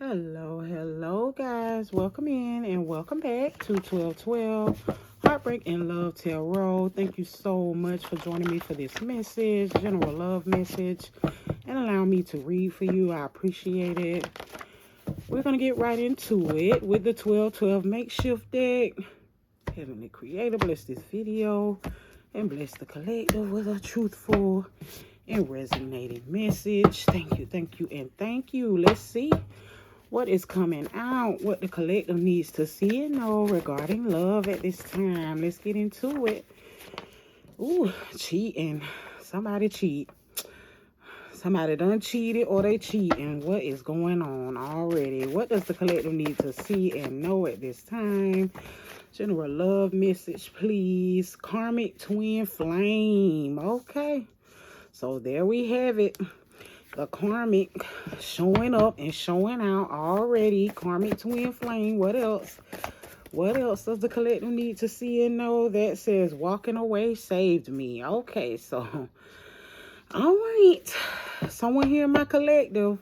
Hello guys. Welcome in and welcome back to 1212 Heartbreak and Love Tarot. Thank you so much for joining me for this message, general love message, and allowing me to read for you. I appreciate it. We're going to get right into it with the 1212 makeshift deck. Heavenly Creator, bless this video and bless the collective with a truthful and resonating message. Thank you, and thank you. Let's see what is coming out, what the collective needs to see and know regarding love at this time. Let's get into it. Ooh, cheating. Somebody cheat. Somebody done cheated or they cheating. What is going on already? What does the collective need to see and know at this time? General love message, please. Karmic twin flame. Okay. So there we have it. The karmic showing up and showing out already. Karmic twin flame. What else? What else does the collective need to see and know? That says walking away saved me. Okay, so all right. Someone here in my collective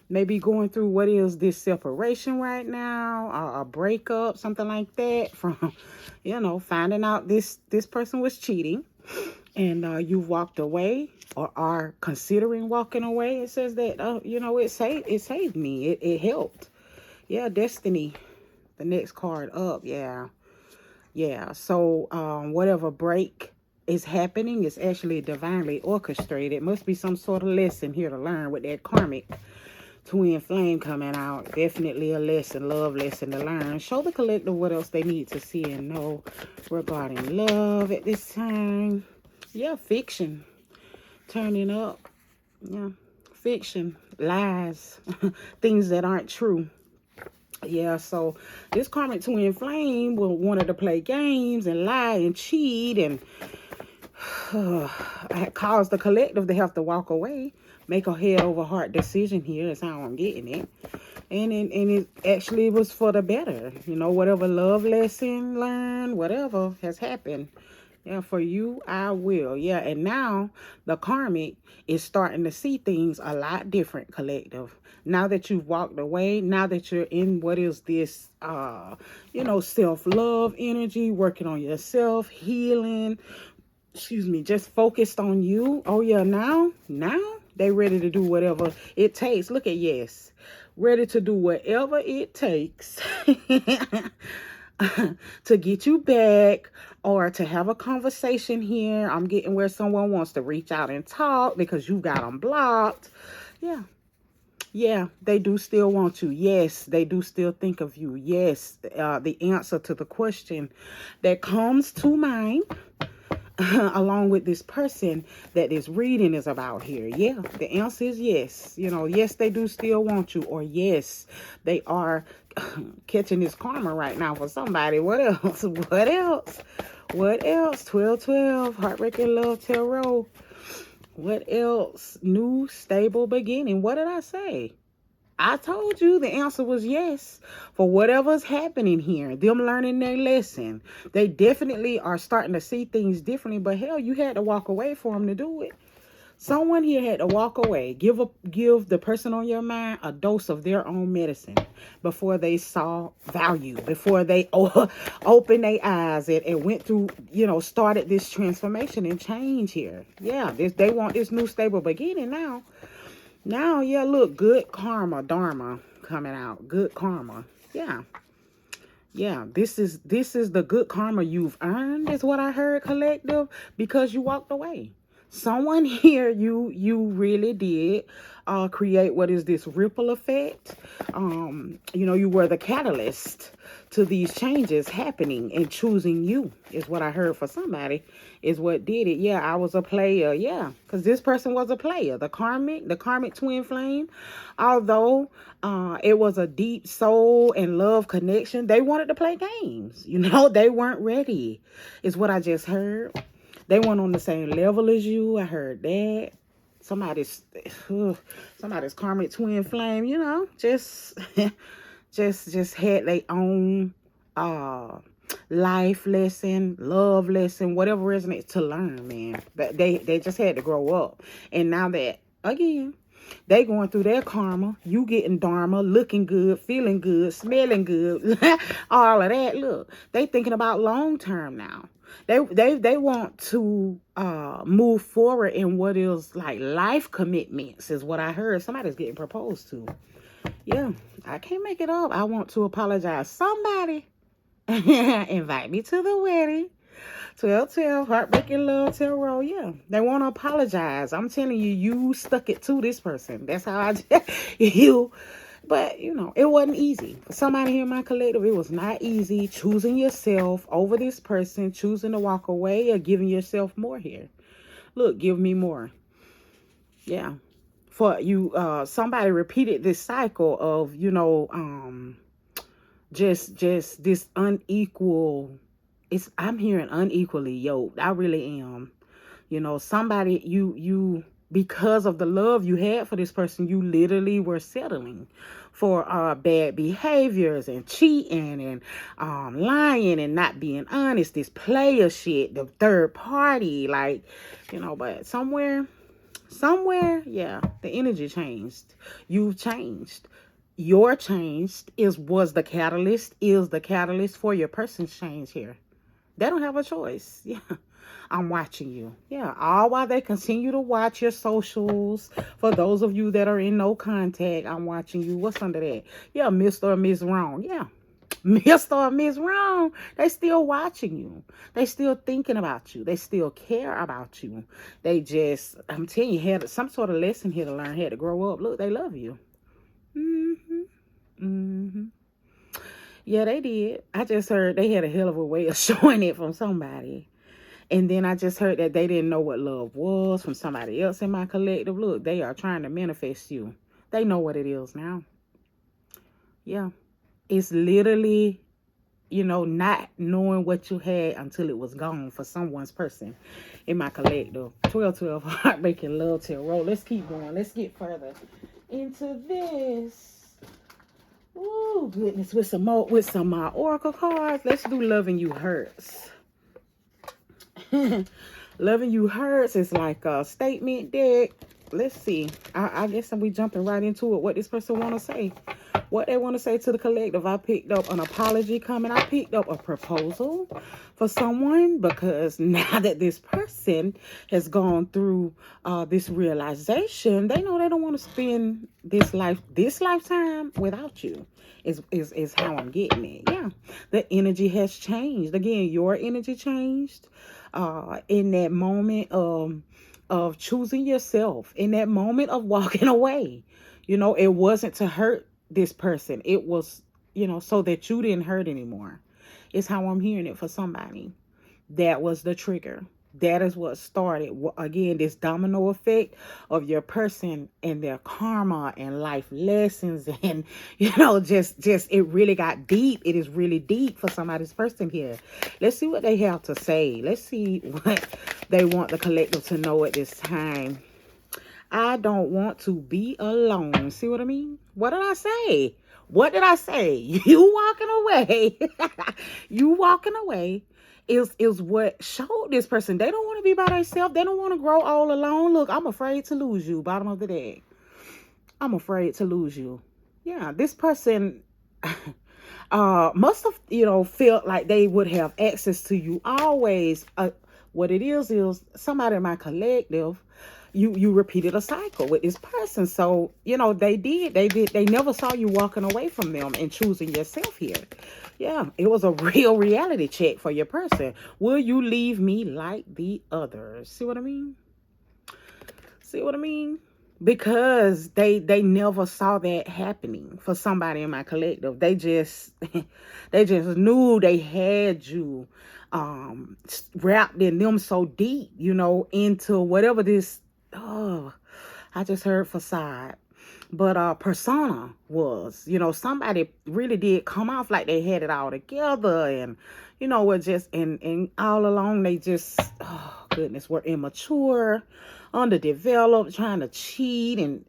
may be going through what is this separation right now, a breakup, something like that, from finding out this person was cheating, and you walked away or are considering walking away. It says that it saved me. It helped. Yeah, destiny. The next card up. Yeah. So whatever break is happening is actually divinely orchestrated. It must be some sort of lesson here to learn with that karmic twin flame coming out. Definitely a lesson, love lesson to learn. Show the collective what else they need to see and know regarding love at this time. Yeah, fiction turning up. Yeah, fiction, lies, things that aren't true. Yeah, so this karmic twin flame wanted to play games and lie and cheat and cause the collective to have to walk away, make a head over heart decision here. That's how I'm getting it. And it actually was for the better. Whatever love lesson learned, whatever has happened. Yeah, for you, I will. Yeah, and now the karmic is starting to see things a lot different, collective. Now that you've walked away, now that you're in what is this, self-love energy, working on yourself, healing, just focused on you. Oh, yeah, now they ready to do whatever it takes. Look at yes. Ready to do whatever it takes to get you back or to have a conversation here. I'm getting where someone wants to reach out and talk because you got them blocked. Yeah, they do still want you. Yes, they do still think of you. Yes, the answer to the question that comes to mind along with this person that this reading is about here. Yeah, the answer is yes. Yes, they do still want you, or yes, they are catching this karma right now for somebody. What else? What else? 1212 Heartbreak and Love Tarot. What else? New stable beginning. What did I say? I told you the answer was yes. For whatever's happening here, them learning their lesson, they definitely are starting to see things differently. But hell, you had to walk away for them to do it. Someone here had to walk away, give the person on your mind a dose of their own medicine before they saw value, before they opened their eyes and went through, started this transformation and change here. Yeah, they want this new stable beginning now. Now, yeah, look, good karma, dharma coming out. Good karma. Yeah. Yeah, this is the good karma you've earned, is what I heard, collective, because you walked away. Someone here, you really did create what is this ripple effect. You were the catalyst to these changes happening and choosing you, is what I heard for somebody, is what did it. Yeah, I was a player. Yeah, because this person was a player. The karmic twin flame, although it was a deep soul and love connection, they wanted to play games. They weren't ready, is what I just heard. They weren't on the same level as you. I heard that. Somebody's karmic twin flame, just had their own life lesson, love lesson, whatever resonates to learn, man. But they just had to grow up. And now that, again, They going through their karma. You getting dharma, looking good, feeling good, smelling good, all of that. Look, they thinking about long term now. They want to move forward in what is like life commitments, is what I heard. Somebody's getting proposed to. Yeah, I can't make it up. I want to apologize. Somebody invite me to the wedding. 12 heartbreaking love tarot. Yeah, they want to apologize. I'm telling you, you stuck it to this person. That's how I you. But you know, it wasn't easy for somebody here in my collective. It was not easy choosing yourself over this person, choosing to walk away, or giving yourself more here. Look, give me more. Yeah, for you. Somebody repeated this cycle of, you know, just this unequal. I'm hearing unequally yoked. I really am. You know, somebody, you because of the love you had for this person, you literally were settling for bad behaviors and cheating and lying and not being honest, this player shit, the third party, like, you know. But somewhere, yeah, the energy changed. You've changed. Your changed is the catalyst for your person's change here. They don't have a choice. Yeah. I'm watching you. Yeah. All while they continue to watch your socials. For those of you that are in no contact, I'm watching you. What's under that? Yeah, Mr. or Miss Wrong. Yeah. Mr. or Miss Wrong. They still watching you. They still thinking about you. They still care about you. They just, I'm telling you, had some sort of lesson here to learn, had to grow up. Look, they love you. Yeah, they did. I just heard they had a hell of a way of showing it from somebody. And then I just heard that they didn't know what love was from somebody else in my collective. Look, they are trying to manifest you. They know what it is now. Yeah. It's literally, you know, not knowing what you had until it was gone for someone's person in my collective. 12 heartbreaking love tarot. Let's keep going. Let's get further into this. Oh goodness, with some oracle cards. Let's do Loving You Hurts. Loving You Hurts is like a statement deck. Let's see. I guess we jumping right into it. What this person want to say. What they want to say to the collective. I picked up an apology coming. I picked up a proposal for someone, because now that this person has gone through this realization, they know they don't want to spend this lifetime without you. Is how I'm getting it. Yeah, the energy has changed. Again, your energy changed in that moment of choosing yourself, in that moment of walking away. You know, it wasn't to hurt this person. It was, you know, so that you didn't hurt anymore. It's how I'm hearing it for somebody. That was the trigger. That is what started, again, this domino effect of your person and their karma and life lessons. And, you know, just it really got deep. It is really deep for somebody's person here. Let's see what they have to say. Let's see what they want the collective to know at this time. I don't want to be alone. See what I mean? What did I say? What did I say? You walking away. You walking away is what showed this person. They don't want to be by themselves. They don't want to grow all alone. Look, I'm afraid to lose you. Bottom of the deck. I'm afraid to lose you. Yeah, this person must have, you know, felt like they would have access to you always. What it is somebody in my collective, you repeated a cycle with this person. So, you know, they never saw you walking away from them and choosing yourself here. Yeah, it was a real reality check for your person. Will you leave me like the others? See what I mean? See what I mean? Because they never saw that happening for somebody in my collective. They just knew they had you wrapped in them so deep, you know, into whatever this, I just heard facade. But persona was, you know, somebody really did come off like they had it all together, and, you know, were just, and all along they just, oh goodness, were immature, underdeveloped, trying to cheat, and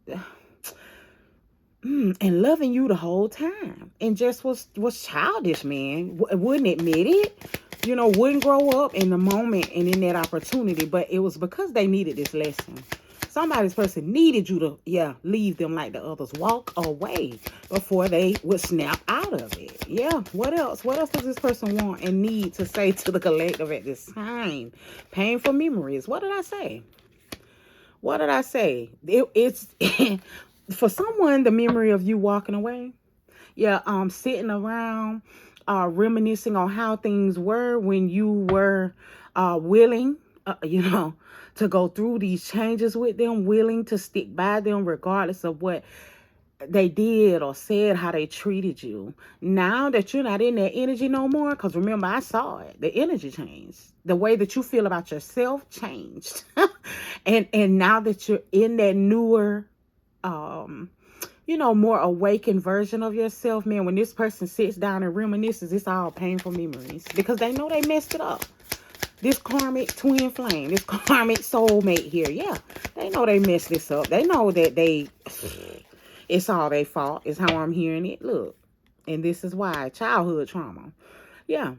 loving you the whole time, and just was childish, man. Wouldn't admit it, you know, wouldn't grow up in the moment and in that opportunity. But it was because they needed this lesson. Somebody's person needed you to, leave them like the others. Walk away before they would snap out of it. Yeah, what else? What else does this person want and need to say to the collective at this time? Painful memories. What did I say? What did I say? It's for someone, the memory of you walking away. Yeah, sitting around, reminiscing on how things were when you were willing, to go through these changes with them, willing to stick by them regardless of what they did or said, how they treated you. Now that you're not in that energy no more, because remember, I saw it. The energy changed. The way that you feel about yourself changed. and now that you're in that newer, more awakened version of yourself, man, when this person sits down and reminisces, it's all painful memories because they know they messed it up. This karmic twin flame, this karmic soulmate here, yeah, they know they messed this up. They know that it's all their fault, is how I'm hearing it. Look, and this is why childhood trauma, yeah,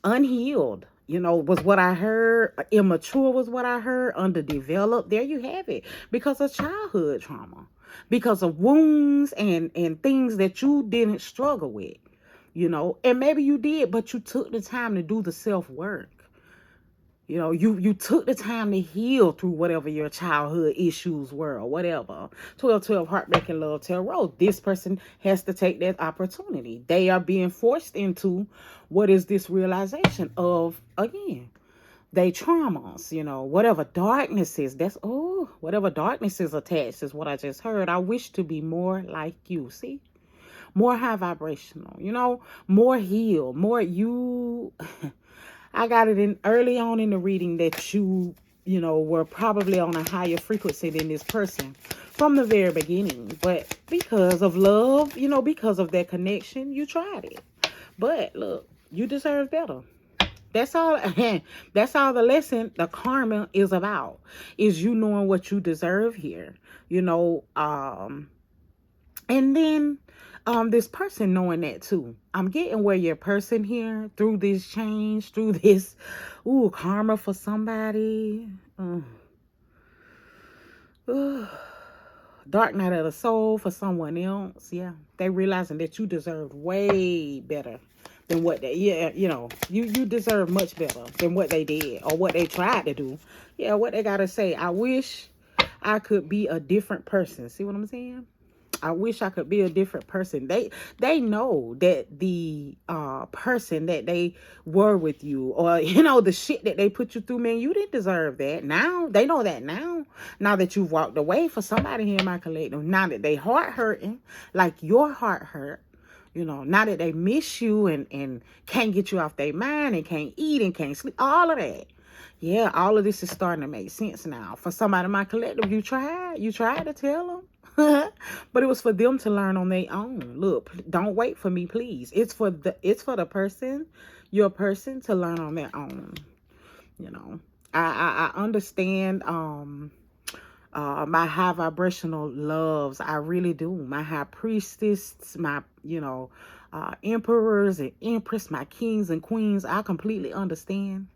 unhealed, was what I heard. Immature was what I heard. Underdeveloped. There you have it. Because of childhood trauma. Because of wounds and things that you didn't struggle with. And maybe you did, but you took the time to do the self-work. You took the time to heal through whatever your childhood issues were or whatever. 1212 Heartbreak and Love Tarot. This person has to take that opportunity. They are being forced into what is this realization of, again, they traumas, whatever darkness is, whatever darkness is attached is what I just heard. I wish to be more like you. See? More high vibrational, more healed, more you. I got it in early on in the reading that you were probably on a higher frequency than this person from the very beginning. But because of love, because of that connection, you tried it. But look, you deserve better. That's all. That's all the lesson, the karma is about, is you knowing what you deserve here. And then this person knowing that too. I'm getting where your person here through this change, through this karma for somebody. Dark night of the soul for someone else. Yeah. They realizing that you deserve way better than what they, you deserve much better than what they did or what they tried to do. Yeah, what they gotta say. I wish I could be a different person. See what I'm saying? I wish I could be a different person. They know that the person that they were with you, or the shit that they put you through, man, you didn't deserve that. Now they know that now that you've walked away for somebody here in my collective, now that they heart hurting like your heart hurt, now that they miss you and can't get you off their mind and can't eat and can't sleep, all of that. Yeah, all of this is starting to make sense now. For somebody in my collective, you tried to tell them. But it was for them to learn on their own. Look, don't wait for me, please. It's for the person, your person, to learn on their own. I understand my high vibrational loves. I really do. My high priestess, my emperors and empress, my kings and queens. I completely understand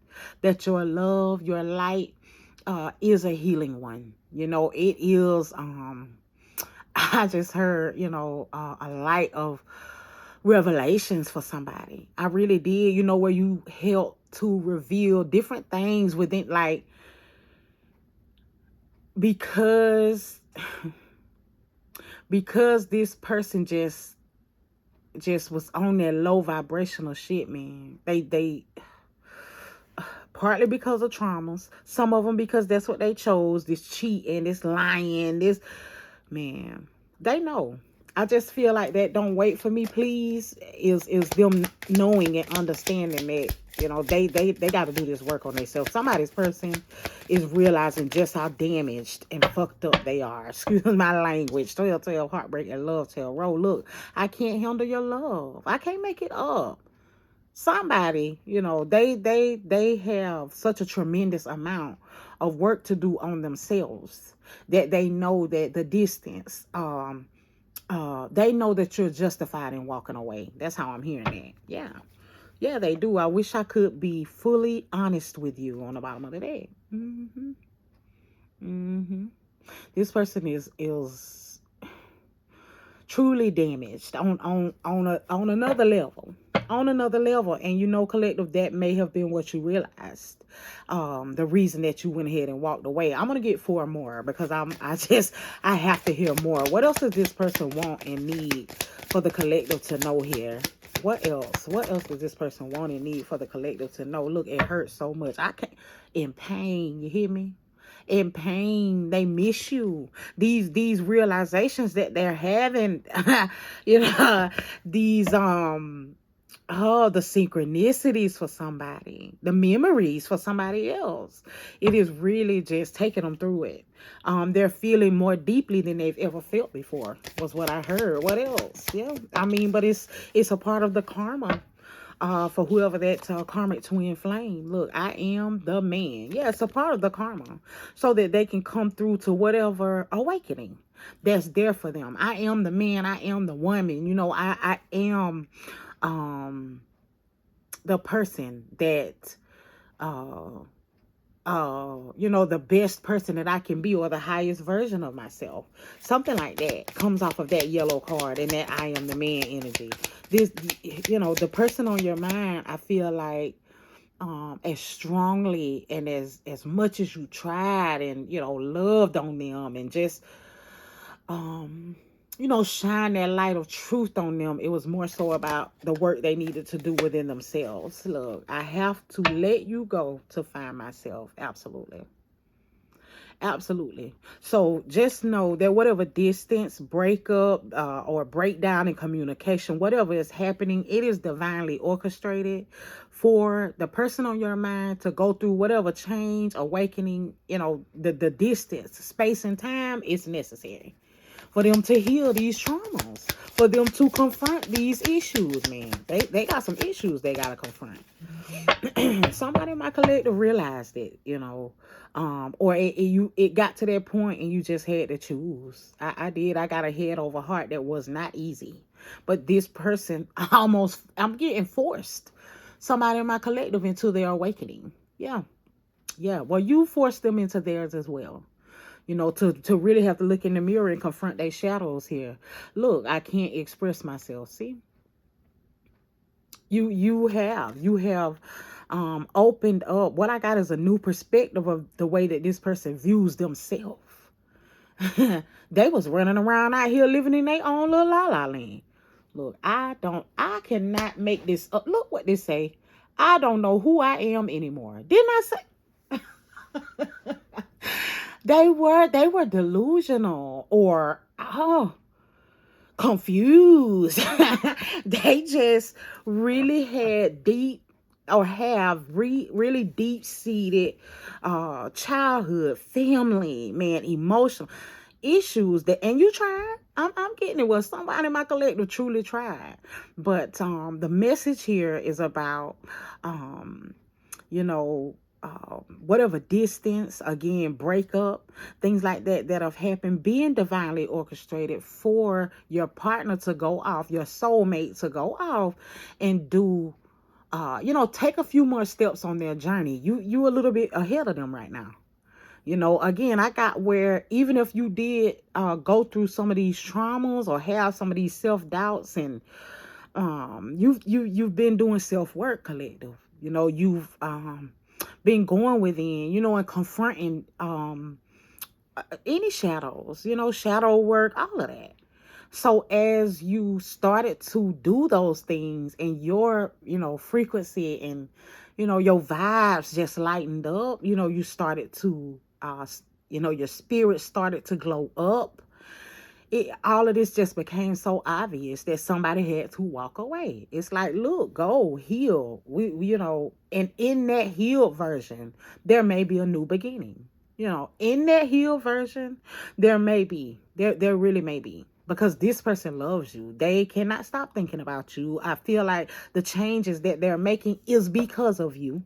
that your love, your light, is a healing one. It is. I just heard, a light of revelations for somebody. I really did, where you helped to reveal different things within, like, because this person just was on that low vibrational shit, man. They partly because of traumas, some of them because that's what they chose, this cheating, this lying, this. Man, they know. I just feel like that don't wait for me, please, is them knowing and understanding that, they got to do this work on themselves. Somebody's person is realizing just how damaged and fucked up they are. Excuse my language. 12 Heartbreak and Love Tarot. Look, I can't handle your love. I can't make it up. Somebody, they have such a tremendous amount of work to do on themselves that they know that the distance, they know that you're justified in walking away. That's how I'm hearing that. Yeah, they do. I wish I could be fully honest with you on the bottom of the day. This person is truly damaged on another level. On another level. And you know, collective, that may have been what you realized. The reason that you went ahead and walked away. I'm gonna get 4 more because I have to hear more. What else does this person want and need for the collective to know here? What else? What else does this person want and need for the collective to know? Look, it hurts so much. I can't, in pain, you hear me? In pain, they miss you. These realizations that they're having, you know, these oh, the synchronicities for somebody, the memories for somebody else. It is really just taking them through it. They're feeling more deeply than they've ever felt before, was what I heard. What else? Yeah, I mean, but it's a part of the karma. For whoever that karmic twin flame. Look, I am the man. Yeah, it's a part of the karma. So that they can come through to whatever awakening that's there for them. I am the man. I am the woman. You know, I am the person that you know, the best person that I can be, or the highest version of myself. Something like that comes off of that yellow card and that I am the man energy. This, you know, the person on your mind, I feel like as strongly and as much as you tried and, you know, loved on them and just you know, shine that light of truth on them. It was more so about the work they needed to do within themselves. Look, I have to let you go to find myself. Absolutely. Absolutely. So just know that whatever distance, breakup, or breakdown in communication, whatever is happening, it is divinely orchestrated for the person on your mind to go through whatever change, awakening, you know, the distance, space and time is necessary for them to heal these traumas, for them to confront these issues, man. They got some issues they got to confront. Somebody in my collective realized it, you know, or it got to that point and you just had to choose. I did. I got a head over heart that was not easy. But this person, I'm getting forced. Somebody in my collective into their awakening. Yeah. Yeah. Well, you forced them into theirs as well. You know, to really have to look in the mirror and confront their shadows here. Look, I can't express myself. See? You have opened up. What I got is a new perspective of the way that this person views themselves. They was running around out here living in their own little la-la land. Look, I cannot make this up. Look what they say. I don't know who I am anymore. Didn't I say? They were delusional or confused. They just really had deep or have really deep-seated childhood, family, man, emotional issues that, and you tried. I'm getting it. Well, somebody in my collective truly tried. But the message here is about you know, whatever distance, again, breakup, things like that that have happened, being divinely orchestrated for your partner to go off, your soulmate to go off and do, you know, take a few more steps on their journey. You a little bit ahead of them right now. You know, again, I got where even if you did go through some of these traumas or have some of these self-doubts and you've been doing self-work, collective. You know, you've been going within, you know, and confronting any shadows, you know, shadow work, all of that. So as you started to do those things and your, you know, frequency and, you know, your vibes just lightened up, you know, you started to, you know, your spirit started to glow up. All of this just became so obvious that somebody had to walk away. It's like, look, go heal. You know, and in that healed version, there may be a new beginning. You know, in that healed version, there really may be. Because this person loves you. They cannot stop thinking about you. I feel like the changes that they're making is because of you.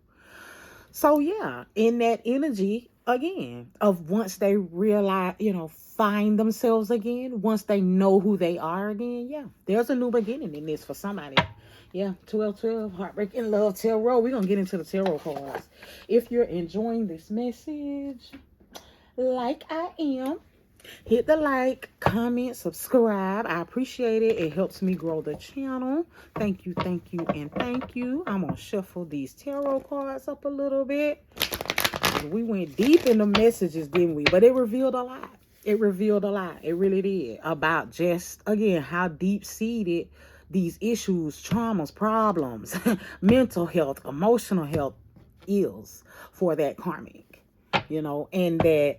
So yeah, in that energy again of once they realize, you know, find themselves again, once they know who they are again, yeah, there's a new beginning in this for somebody. Yeah, 1212, Heartbreak and Love Tarot. We're going to get into the tarot cards. If you're enjoying this message, like I am, Hit the like, comment, subscribe. I appreciate it. It helps me grow the channel. Thank you, and thank you. I'm going to shuffle these tarot cards up a little bit. We went deep in the messages, didn't we? But it revealed a lot. It revealed a lot. It really did. About just, again, how deep-seated these issues, traumas, problems, mental health, emotional health is for that karmic. And that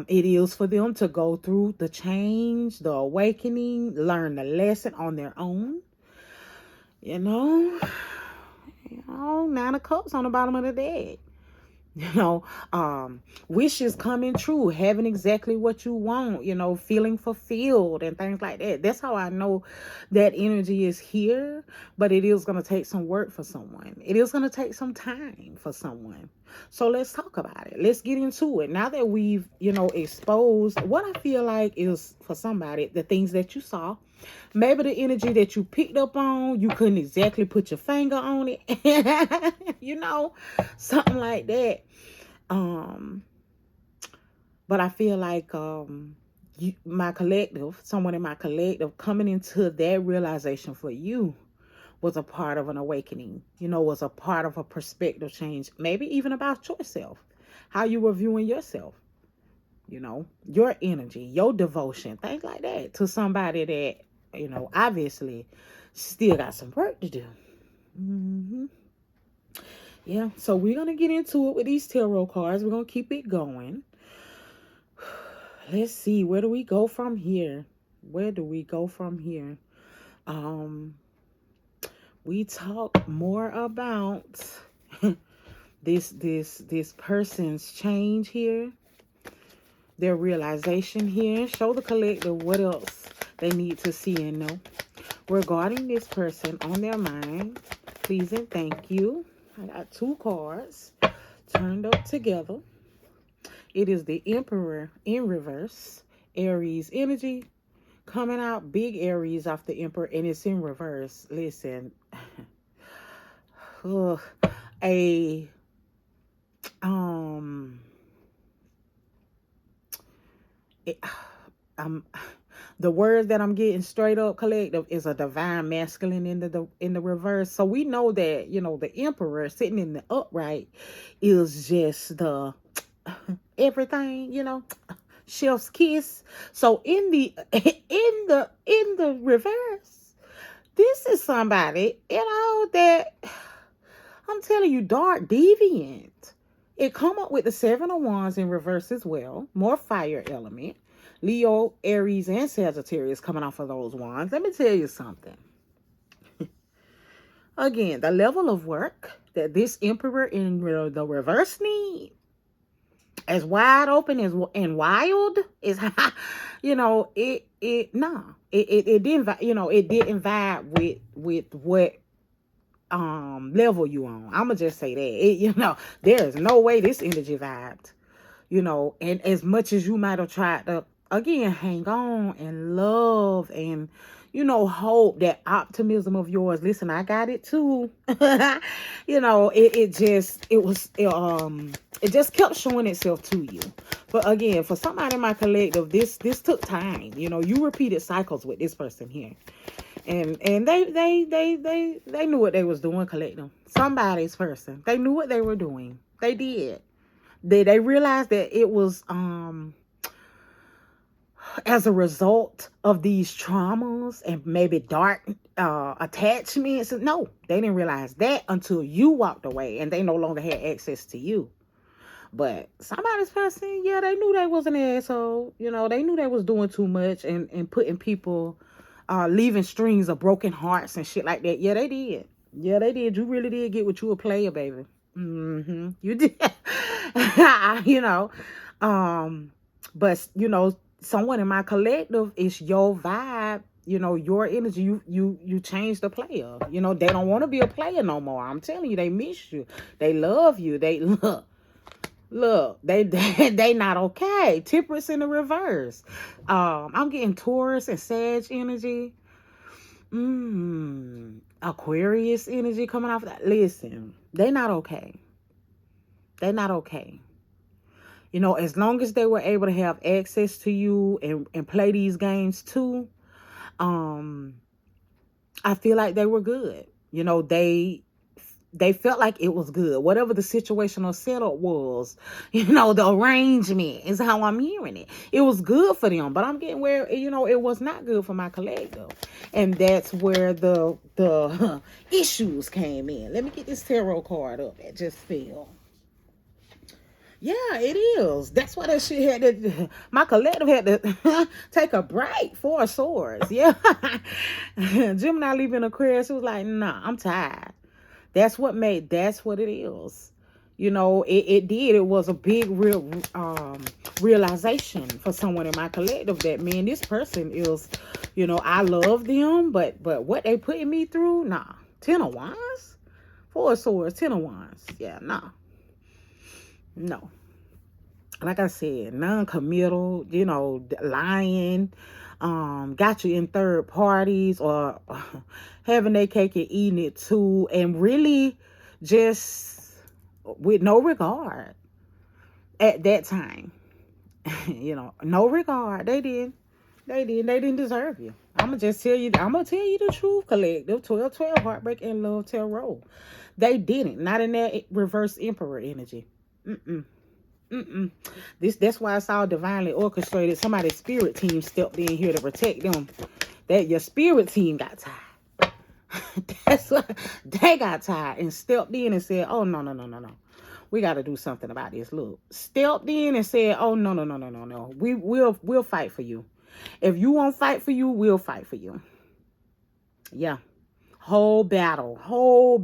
it is for them to go through the change, the awakening, learn the lesson on their own. Nine of Cups on the bottom of the deck. Wishes coming true, having exactly what you want, feeling fulfilled and things like that. That's how I know that energy is here, but it is going to take some work for someone. It is going to take some time for someone. So let's talk about it. Let's get into it. Now that we've, exposed what I feel like is for somebody, the things that you saw, maybe the energy that you picked up on, you couldn't exactly put your finger on it, something like that. But I feel like someone in my collective coming into that realization for you was a part of an awakening, was a part of a perspective change, maybe even about yourself, how you were viewing yourself, your energy, your devotion, things like that, to somebody that, obviously still got some work to do. Yeah, so we're going to get into it with these tarot cards. We're going to keep it going. Let's see, where do we go from here? We talk more about this person's change here, their realization here. Show the collective what else they need to see and know regarding this person on their mind. Please and thank you. I got 2 cards turned up together. It is the Emperor in reverse, Aries energy coming out, big Aries off the Emperor, and it's in reverse. Listen, the word that I'm getting straight up collective is a divine masculine in the reverse. So we know that, the Emperor sitting in the upright is just the everything, chef's kiss. So in the reverse, this is somebody, that I'm telling you, dark, deviant. It come up with the 7 of Wands in reverse as well. More fire element. Leo, Aries, and Sagittarius coming off of those wands. Let me tell you something. Again, the level of work that this Emperor in the reverse need, as wide open as and wild is, it didn't, it didn't vibe with what level you on. I'ma just say that there is no way this energy vibed, and as much as you might have tried to again hang on and love and hope, that optimism of yours, listen, I got it too. It just kept showing itself to you. But again, for somebody in my collective, this took time. You repeated cycles with this person here. And they knew what they was doing, collective. Somebody's person. They knew what they were doing. They did. They realized that it was as a result of these traumas and maybe dark attachments. No, they didn't realize that until you walked away and they no longer had access to you. But somebody's person, yeah, they knew they was an asshole. They knew they was doing too much and putting people, leaving strings of broken hearts and shit like that. Yeah, they did. You really did get what you were player, baby. You did. But someone in my collective, is your vibe, your energy. You change the player. They don't want to be a player no more. I'm telling you, they miss you. They love you. They look, they not okay. Temperance in the reverse. I'm getting Taurus and Sag energy. Aquarius energy coming off that. Listen, they not okay. They not okay. You know, as long as they were able to have access to you and play these games too, um, I feel like they were good. You know, they felt like it was good. Whatever the situational setup was, you know, the arrangement is how I'm hearing it. It was good for them, but I'm getting where, you know, it was not good for my collective. And that's where the issues came in. Let me get this tarot card up. It just fell. Yeah, it is. That's why that shit had to, my collective had to take a break. Four of Swords. Yeah. Gemini leaving Aquarius. It was like, nah, I'm tired. That's what it is. You know, it did. It was a big realization for someone in my collective that, man, this person is, you know, I love them, but what they putting me through, nah. 10 of Wands? Four of Swords, 10 of Wands. Yeah, nah. No. Like I said, non-committal, you know, lying, got you in third parties, or having their cake and eating it too, and really just with no regard at that time. You know, no regard. They didn't deserve you. I'm gonna tell you the truth, collective. 12 heartbreak and love tarot. They didn't. Not in that reverse emperor energy. That's why it's all divinely orchestrated. Somebody's spirit team stepped in here to protect them. That your spirit team got tired. That's what they got tired and stepped in and said, "Oh no. We got to do something about this." Look, stepped in and said, "Oh no. We'll fight for you. If you won't fight for you, we'll fight for you." Yeah, whole battle. Oh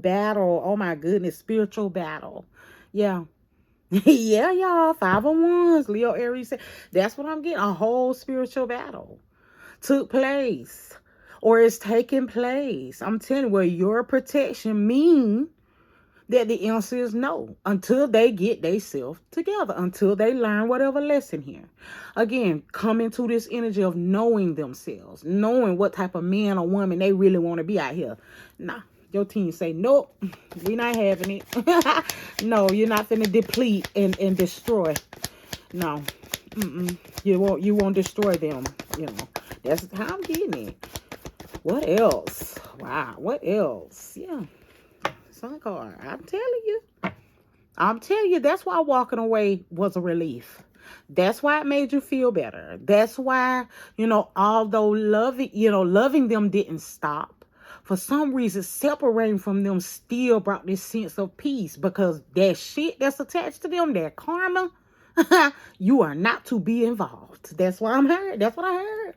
my goodness, spiritual battle. Yeah. Yeah, y'all. 5 of Wands, Leo, Aries. That's what I'm getting. A whole spiritual battle took place, or is taking place. I'm telling you, where your protection mean that the answer is no, until they get themselves together, until they learn whatever lesson here. Again, come into this energy of knowing themselves, knowing what type of man or woman they really want to be out here. Nah. Your team say, nope, we're not having it. No, you're not finna deplete and destroy. No. You won't destroy them. You know, that's how I'm getting it. What else? Wow, what else? Yeah. Sun card. I'm telling you, that's why walking away was a relief. That's why it made you feel better. That's why, you know, although loving them didn't stop, for some reason, separating from them still brought this sense of peace, because that shit that's attached to them, that karma, you are not to be involved. That's what I'm heard. That's what I heard.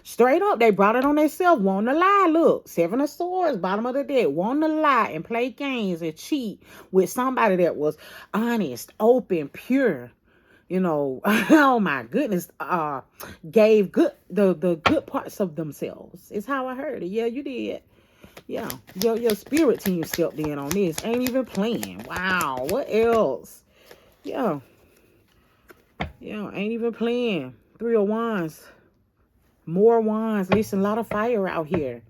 Straight up, they brought it on themselves, wanting to lie. Look, 7 of Swords, bottom of the deck, wanting to lie and play games and cheat with somebody that was honest, open, pure. You know, oh my goodness, gave the good parts of themselves. It's how I heard it. Yeah, you did. Yeah, your spirit team stepped in on this. Ain't even playing. Wow, what else? Yeah, ain't even playing. 3 of Wands. More wands. Listen, a lot of fire out here.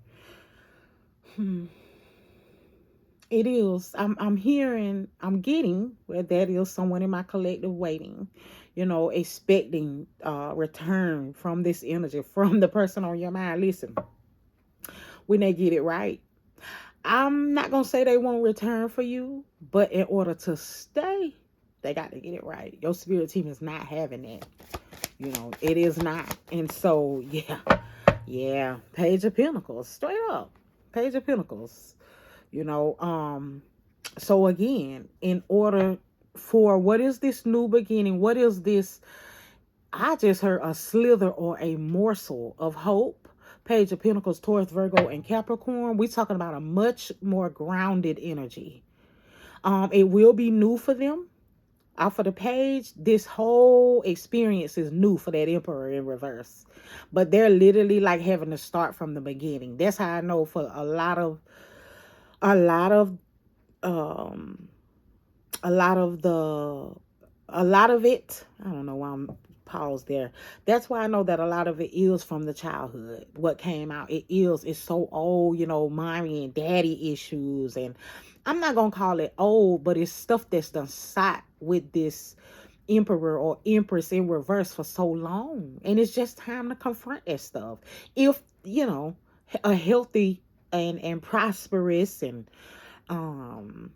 It is. I'm hearing, I'm getting where that is someone in my collective waiting, you know, expecting return from this energy, from the person on your mind. Listen, when they get it right, I'm not going to say they won't return for you, but in order to stay, they got to get it right. Your spirit team is not having that. You know, it is not. And so, yeah. Page of Pentacles, straight up. Page of Pentacles. You know, so again, in order for, what is this new beginning? What is this? I just heard a slither or a morsel of hope. Page of Pentacles, Taurus, Virgo, and Capricorn. We're talking about a much more grounded energy. It will be new for them. Off of the page, this whole experience is new for that Emperor in reverse. But they're literally like having to start from the beginning. That's how I know for a lot of it. I don't know why I'm paused there. That's why I know that a lot of it is from the childhood. What came out, it's so old, you know, mommy and daddy issues. And I'm not gonna call it old, but it's stuff that's done sat with this emperor or empress in reverse for so long, and it's just time to confront that stuff. If a healthy and prosperous and um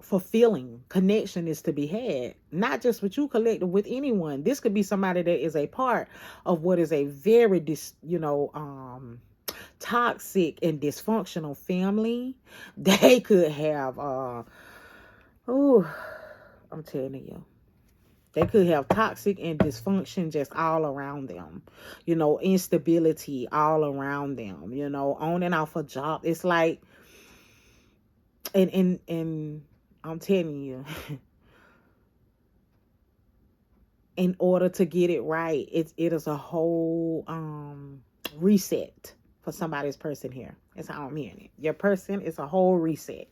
fulfilling connection is to be had, not just with you, collective, with anyone. This could be somebody that is a part of what is a very toxic and dysfunctional family. They could have oh, I'm telling you, they could have toxic and dysfunction just all around them, instability all around them, on and off a job. It's like, and I'm telling you, in order to get it right, it is a whole reset for somebody's person here. That's how I'm hearing it. Your person is a whole reset,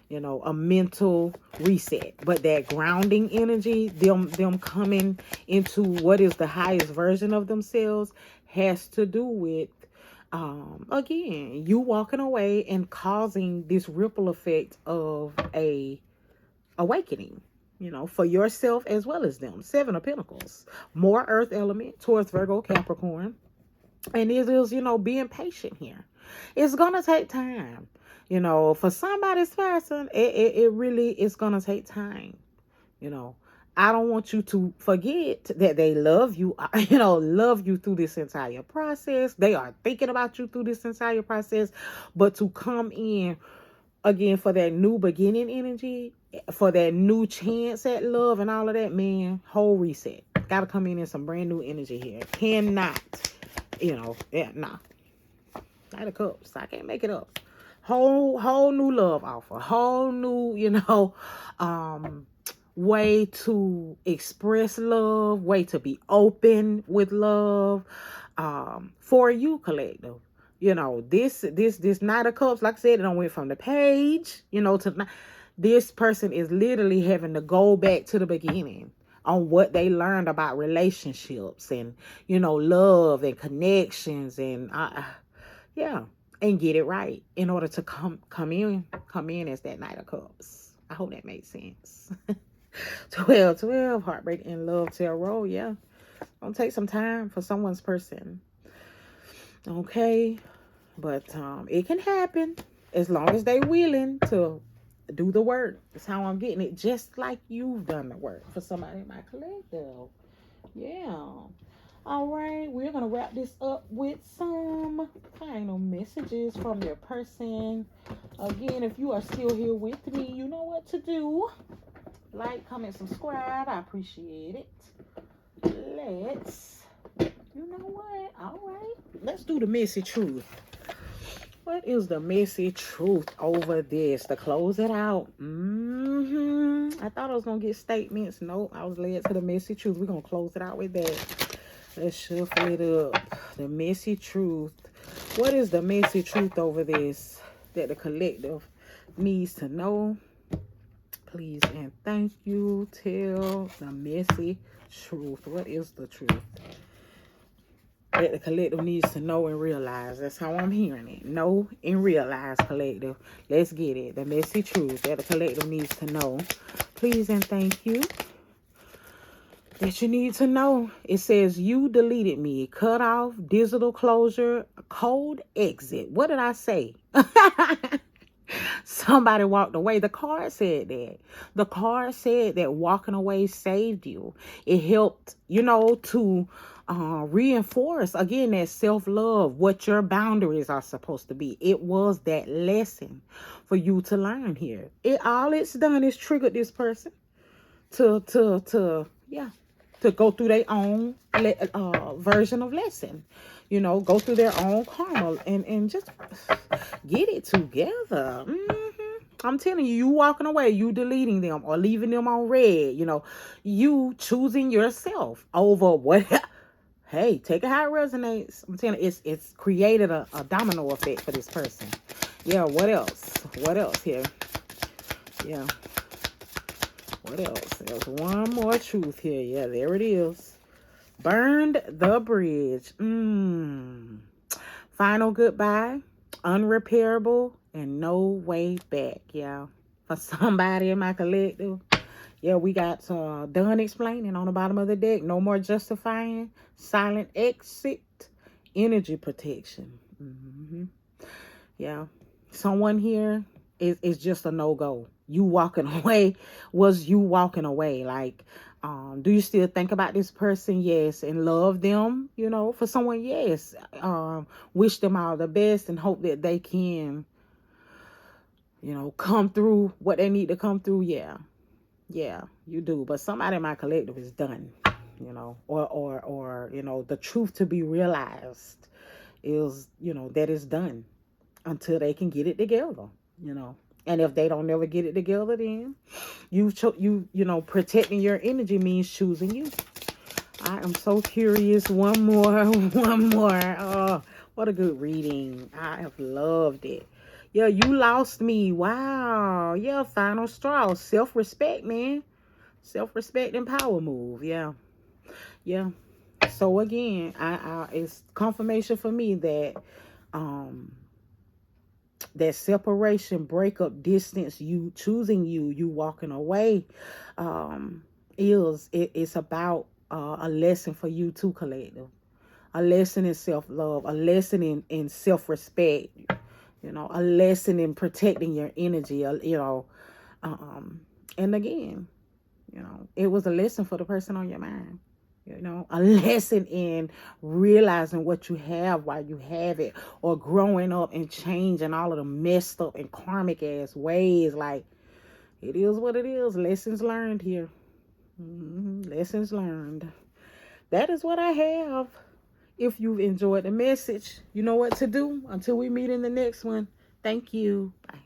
a mental reset. But that grounding energy, them coming into what is the highest version of themselves, has to do with again, you walking away and causing this ripple effect of a awakening, for yourself as well as them. 7 of Pentacles, more earth element towards Virgo, Capricorn. And it is, being patient here. It's going to take time. For somebody's person, it really is going to take time. I don't want you to forget that they love you, love you through this entire process. They are thinking about you through this entire process. But to come in, again, for that new beginning energy, for that new chance at love and all of that, man, whole reset. Got to come in some brand new energy here. Cannot, nah. Knight of Cups. I can't make it up. Whole new love offer. Whole new, way to express love, way to be open with love, for you, collective. This Knight of Cups, like I said, it went from the page, to this person is literally having to go back to the beginning on what they learned about relationships and, love and connections and, and get it right in order to come in as that Knight of Cups. I hope that makes sense. 12, heartbreak and love tarot. Yeah. Gonna take some time for someone's person. Okay. But it can happen as long as they willing to do the work. That's how I'm getting it. Just like you've done the work for somebody in my collective. Yeah. All right. We're going to wrap this up with some final messages from your person. Again, if you are still here with me, you know what to do. Like, comment, subscribe. I appreciate it. You know what? All right. Let's do the messy truth. What is the messy truth over this? To close it out. I thought I was going to get statements. Nope. I was led to the messy truth. We're going to close it out with that. Let's shuffle it up. The messy truth. What is the messy truth over this that the collective needs to know? Please and thank you. Tell the messy truth. What is the truth that the collective needs to know and realize? That's how I'm hearing it. Know and realize, collective. Let's get it. The messy truth that the collective needs to know. Please and thank you. That you need to know. It says, you deleted me. Cut off, digital closure, code exit. What did I say? Somebody walked away. The card said that. The card said that walking away saved you. It helped, to reinforce, again, that self-love, what your boundaries are supposed to be. It was that lesson for you to learn here. All it's done is triggered this person to go through their own version of lesson. Go through their own karma and just get it together. I'm telling you, you walking away, you deleting them or leaving them on red, you choosing yourself over what. Hey, take it how it resonates. I'm telling you, it's created a domino effect for this person. Yeah, what else? What else here? Yeah. What else? There's one more truth here. Yeah, there it is. Burned the bridge. Final goodbye. Unrepairable and no way back, y'all. For somebody in my collective. Yeah, we got done explaining on the bottom of the deck. No more justifying. Silent exit. Energy protection. Yeah. Someone here is just a no-go. You walking away was you walking away. Like, do you still think about this person? Yes. And love them, for someone, yes. Wish them all the best and hope that they can, come through what they need to come through. Yeah. Yeah, you do. But somebody in my collective is done, or the truth to be realized is, that is done until they can get it together, you know. And if they don't never get it together, then protecting your energy means choosing you. I am so curious. One more, one more. Oh, what a good reading. I have loved it. Yeah, you lost me. Wow. Yeah, final straw. Self-respect, man. Self-respect and power move. Yeah. Yeah. So again, it's confirmation for me that um that separation, breakup, distance, you choosing you walking away, it's about a lesson for you too, collective. A lesson in self-love, a lesson in self-respect, a lesson in protecting your energy, and again, it was a lesson for the person on your mind. A lesson in realizing what you have while you have it, or growing up and changing all of the messed up and karmic ass ways. Like, it is what it is. Lessons learned here. Lessons learned. That is what I have. If you've enjoyed the message, you know what to do. Until we meet in the next one, thank you. Bye.